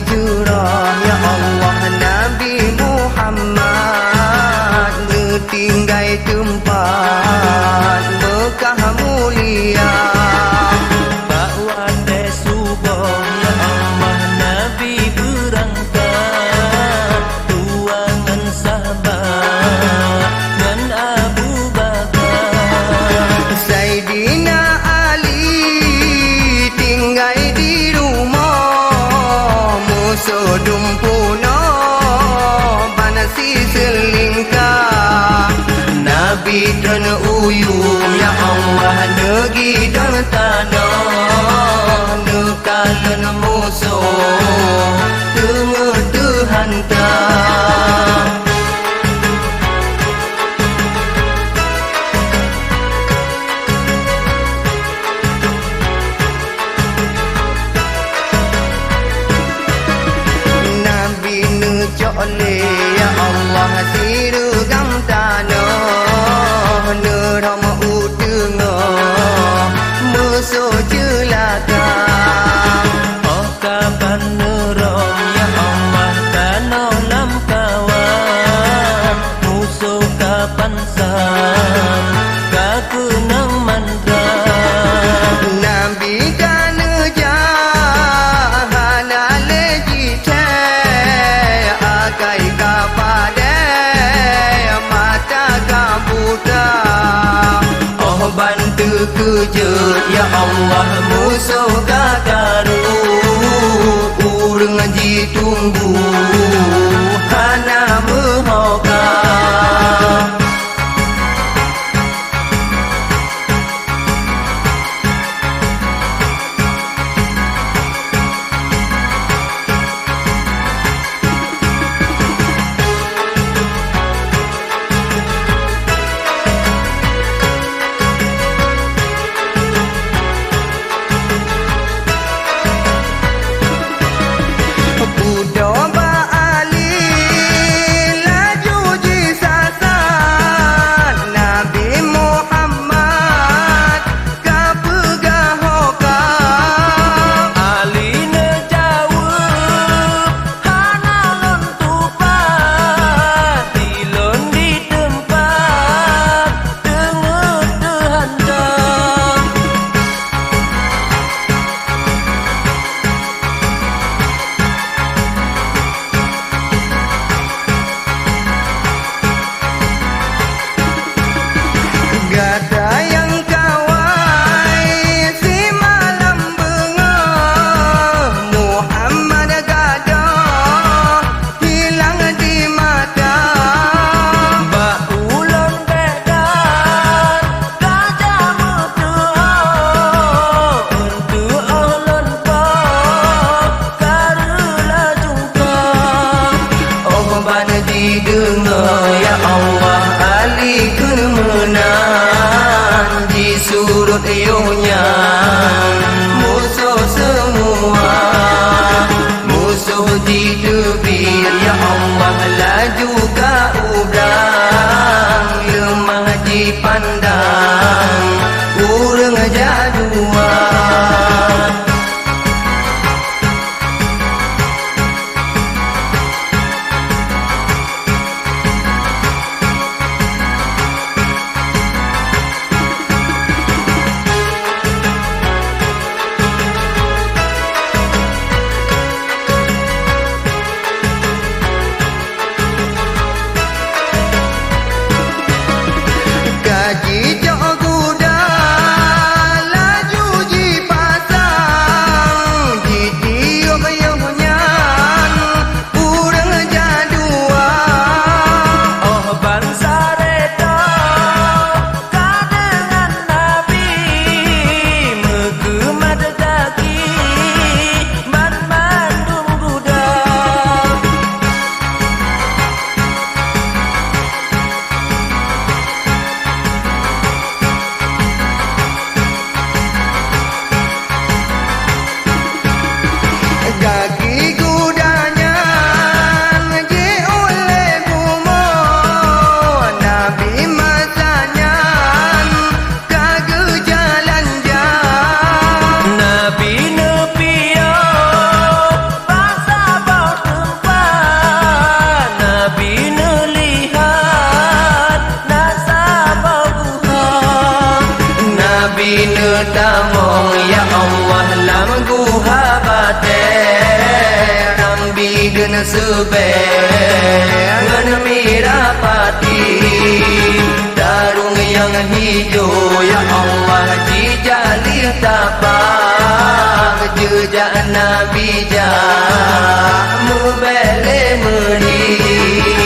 hijrah ya Allah Nabi Muhammad tinggai tempat Mekah mulia bawa subuh ya Allah Nabi berangkat tuangan sahabat dan Abu Bakar Sayyidina Ali tinggal di rumah musuh dumpuno banasi selingkah Nabi dan uyum ya Allah negeri dan tanah nekalan musuh tengah terhantar Nabi necok le ya Allah sirugam tanah neram utengah musuh jelaka oh kapan nerom ya Allah tanah lam kawan musuh kapan san kakenang mantra Nabi kan jahana lejite akai kapade mata kabuta oh bantu kejut ya Allah musuh kakaru urang ji tunggu hana mehoka Gada yang kawai si malam bengah Muhammad gada hilang di mata Baulun bedan gajah mutuh untuk ulun kau karulah jungka oh bana didengar ya Allah Ali kemenang di surut yonya musuh semua musuh di tebir ya Allah laju ka udang lemah dipandang urang jaduan sebengan merah pati darung yang hijau ya Allah dijalih tapak jejak Nabi jamu bele meri